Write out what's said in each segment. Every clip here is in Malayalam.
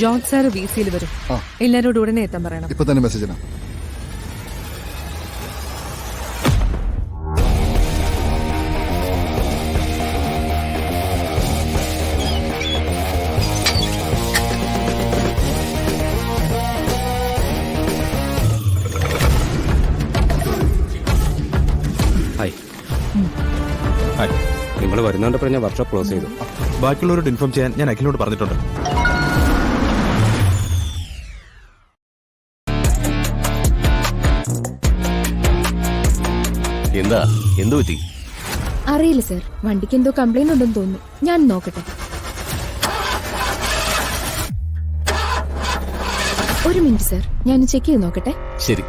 ജോർജ് സാർ VC-യിൽ വരും. എല്ലാരോടും ഉടനെ എത്താൻ പറയണം. ഇപ്പൊ തന്നെ മെസ്സേജ്. നിങ്ങൾ വരുന്നോണ്ട് ഞാൻ വർക്ക്ഷോപ്പ് ക്ലോസ് ചെയ്തു. ബാക്കിയുള്ളവരോട് ഇൻഫോം ചെയ്യാൻ ഞാൻ അഖിലിനോട് പറഞ്ഞിട്ടുണ്ട്. എന്താ എന്തു പറ്റി? അറിയില്ല സർ, വണ്ടിക്ക് എന്തോ കംപ്ലൈന്റ് ഉണ്ടെന്ന് തോന്നുന്നു. ഞാൻ നോക്കട്ടെ. ഒരു മിനിറ്റ് സർ, ഞാൻ ചെക്ക് ചെയ്ത് നോക്കട്ടെ. ശരി.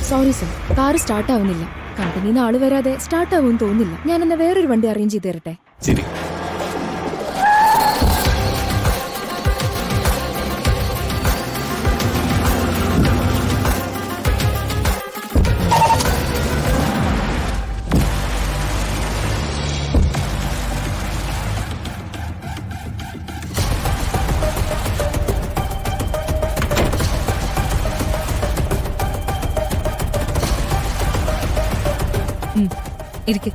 സോറി സർ, കാർ സ്റ്റാർട്ട് ആവുന്നില്ല. കമ്പനിന്ന് ആള് വരാതെ സ്റ്റാർട്ട് ആവുമെന്ന് തോന്നുന്നില്ല. ഞാൻ എന്നാ വേറൊരു വണ്ടി അറേഞ്ച് ചെയ്ത് തരട്ടെ? ശരി. ഇരിക്ക്.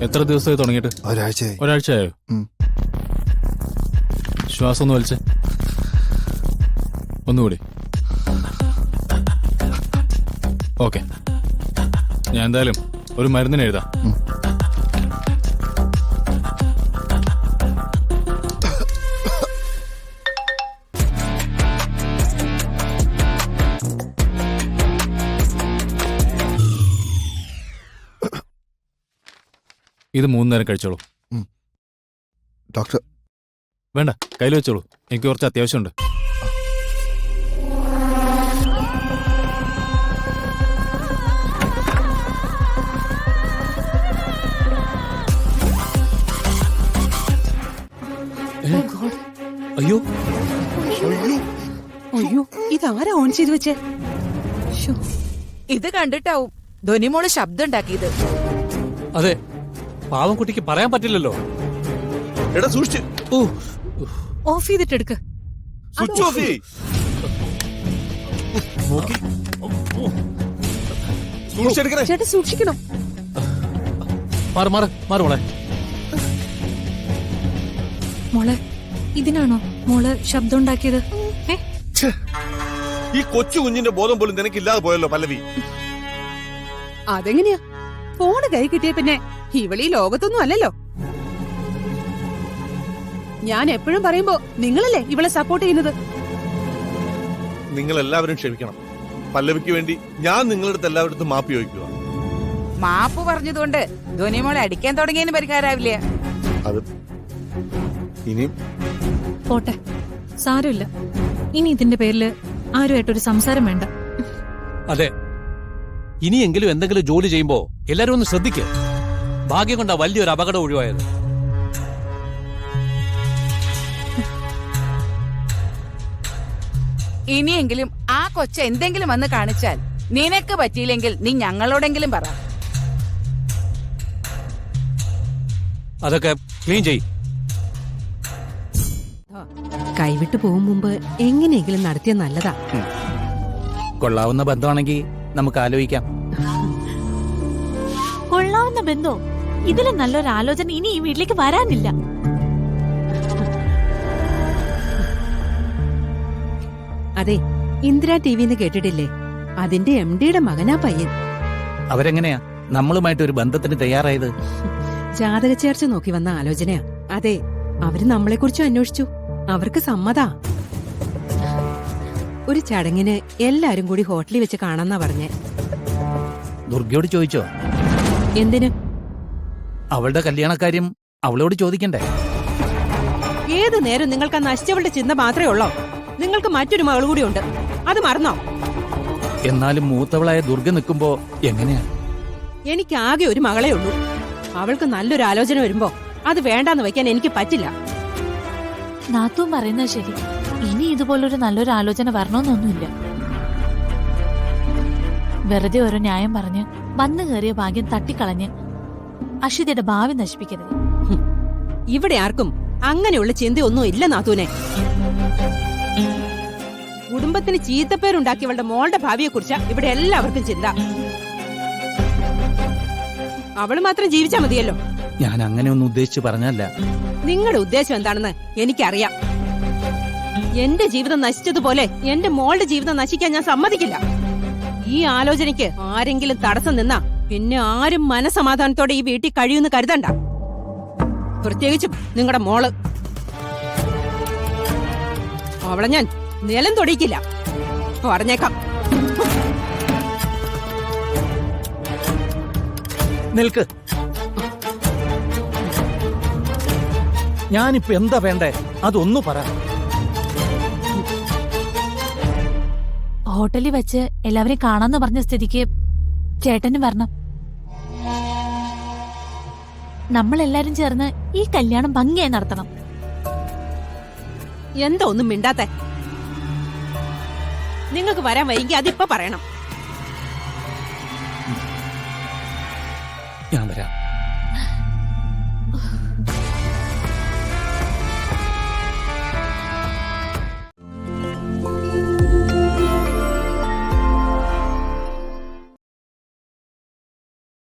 എത്ര ദിവസമായി തുടങ്ങിയിട്ട്? ഒരാഴ്ചയായോ? ശ്വാസം ഒന്ന് വലിച്ചേ. ഒന്നുകൂടി. ഓക്കെ, ഞാൻ എന്തായാലും ഒരു മരുന്നിന് എഴുതാം. ഇത് 3 നേരം കഴിച്ചോളൂ. ഡോക്ടർ വേണ്ട, കയ്യിൽ വെച്ചോളൂ. എനിക്ക് കുറച്ച് അത്യാവശ്യമുണ്ട്. അയ്യോ അയ്യോ, ഇതാരാ ഓൺ ചെയ്ത് വെച്ചേ? ഇത് കണ്ടിട്ടാവും ധ്വനിമോള് ശബ്ദം ഉണ്ടാക്കിയത്. അതെ, പാവം കുട്ടിക്ക് പറയാൻ പറ്റില്ലല്ലോ. എടാ സൂക്ഷിച്ച്. ഓഫ് ചെയ്തിട്ടെടുക്ക്. സ്വിച്ച് ഓഫ് ചെയ്യ്. സൂക്ഷിച്ചെടുക്കണേ. ചേട്ടാ സൂക്ഷിക്കണം. മാറ് മാറ് മാറ് മോളെ. മോളെ, ഇതിനാണോ മോള് ശബ്ദം ഉണ്ടാക്കിയത്? ഈ കൊച്ചു കുഞ്ഞിന്റെ ബോധം പോലും നിനക്കില്ലാതെ പോയല്ലോ പല്ലവി. അതെങ്ങനെയാ? ഫോണ് കൈ കിട്ടിയ പിന്നെ ഇവളീ ലോകത്തൊന്നും അല്ലല്ലോ. ഞാൻ എപ്പോഴും പറയുമ്പോ നിങ്ങളല്ലേ ഇവളെ സപ്പോർട്ട് ചെയ്യുന്നത്. നിങ്ങൾ എല്ലാവരും ക്ഷമിക്കണം. പല്ലവിക്ക് വേണ്ടി ഞാൻ നിങ്ങളുടെ അടുത്ത് എല്ലാവരുടെ മാപ്പ് ചോദിക്കുക. മാപ്പ് പറഞ്ഞതുകൊണ്ട് ധ്വനിമോളെ അടിക്കാൻ തുടങ്ങിയതിന് പരിഹാരാവില്ല. അത് ഇനിയും പോട്ടെ, സാരമില്ല. ഇനി ഇതിന്റെ പേരില് ആരുമായിട്ടൊരു സംസാരം വേണ്ട. അതെ, ഇനിയെങ്കിലും എന്തെങ്കിലും ജോലി ചെയ്യുമ്പോ എല്ലാരും ഒന്ന് ശ്രദ്ധിക്കുക. ഭാഗ്യം കൊണ്ടാ വലിയൊരു അപകടം ഒഴിവായത്. ഇനിയെങ്കിലും ആ കൊച്ച എന്തെങ്കിലും വന്ന് കാണിച്ചാൽ നിനക്ക് പറ്റിയില്ലെങ്കിൽ നീ ഞങ്ങളോടെങ്കിലും പറ. അതൊക്കെ ക്ലീൻ ചെയ്. കൈവിട്ടു പോകും മുമ്പ് എങ്ങനെയെങ്കിലും നടത്തിയ നല്ലതാ. കൊള്ളാവുന്ന ബന്ധമാണെങ്കിൽ നമുക്ക് ആലോചിക്കാം. കൊള്ളാവുന്ന ബന്ധോ? ഇതിലും നല്ലൊരു ആലോചന ഇനി ഈ വീട്ടിലേക്ക് വരാനില്ല. അതെ, ഇന്ദിര ടിവിന്ന് കേട്ടിട്ടില്ലേ? അതിന്റെ MD-യുടെ മകനാ പയ്യൻ. അവരെങ്ങനെയാ നമ്മളുമായിട്ട് ഒരു ബന്ധത്തിന് തയ്യാറായത്? ജാതക ചേർച്ച നോക്കി വന്ന ആലോചനയാ. അതെ, അവര് നമ്മളെ കുറിച്ചും അന്വേഷിച്ചു. അവർക്ക് സമ്മതാ. ഒരു ചടങ്ങിന് എല്ലാരും കൂടി ഹോട്ടലിൽ വെച്ച് കാണാന്നാ പറഞ്ഞേ. ദുർഗയോട് ചോദിച്ചോ? എന്തിന്? അവളുടെ കല്യാണക്കാര്യം അവളോട് ചോദിക്കണ്ടേ? ഏത് നേരം നിങ്ങൾക്ക് ആ നശിച്ചവളുടെ ചിന്ത മാത്രമേ ഉള്ളോ? നിങ്ങൾക്ക് മറ്റൊരു മകൾ കൂടി ഉണ്ട്, അത് മറന്നോ? എന്നാലും മൂത്തവളായ ദുർഗ നിൽക്കുമ്പോ എങ്ങനെയാ? എനിക്ക് ആകെ ഒരു മകളേ ഉള്ളൂ. അവൾക്ക് നല്ലൊരു ആലോചന വരുമ്പോ അത് വേണ്ടാന്ന് വെക്കാൻ എനിക്ക് പറ്റില്ല. നാത്തും പറയുന്നത് ശരി. ഇനി ഇതുപോലൊരു നല്ലൊരു ആലോചന വരണമെന്നൊന്നുമില്ല. വെറുതെ ഓരോ ന്യായം പറഞ്ഞ് വന്നു കയറിയ ഭാഗ്യം തട്ടിക്കളഞ്ഞ് അഷിതയുടെ ഭാവി നശിപ്പിക്കരുത്. ഇവിടെ ആർക്കും അങ്ങനെയുള്ള ചിന്തയൊന്നും ഇല്ല നാത്തൂനെ. കുടുംബത്തിന് ചീത്തപ്പേരുണ്ടാക്കിയവളുടെ മോളുടെ ഭാവിയെ കുറിച്ചാ ഇവിടെ എല്ലാവർക്കും ചിന്ത. അവള് മാത്രം ജീവിച്ചാ മതിയല്ലോ. ഞാൻ അങ്ങനെ ഒന്നും ഉദ്ദേശിച്ച് പറഞ്ഞല്ല. നിങ്ങളുടെ ഉദ്ദേശം എന്താണെന്ന് എനിക്കറിയാം. എന്റെ ജീവിതം നശിച്ചതുപോലെ എന്റെ മോളുടെ ജീവിതം നശിക്കാൻ ഞാൻ സമ്മതിക്കില്ല. ഈ ആലോചനയ്ക്ക് ആരെങ്കിലും തടസ്സം നിന്നാ പിന്നെ ആരും മനസമാധാനത്തോടെ ഈ വീട്ടിൽ കഴിയുമെന്ന് കരുതണ്ട. പ്രത്യേകിച്ചും നിങ്ങളുടെ മോള്. അവളെ ഞാൻ നിലം തൊടിയിക്കില്ല, പറഞ്ഞേക്കാം. നിൽക്ക്. ഞാനിപ്പോ എന്താ വേണ്ടേ അതൊന്നു പറ. ഹോട്ടലിൽ വെച്ച് എല്ലാവരെയും കാണാന്ന് പറഞ്ഞ സ്ഥിതിക്ക് ചേട്ടന് വരണം. നമ്മളെല്ലാരും ചേർന്ന് ഈ കല്യാണം ഭംഗിയായി നടത്തണം. എന്താ ഒന്നും മിണ്ടാത്തെ? നിങ്ങൾക്ക് വരാൻ വൈകി അതിപ്പോ പറയണം. ഞാൻ വരാം.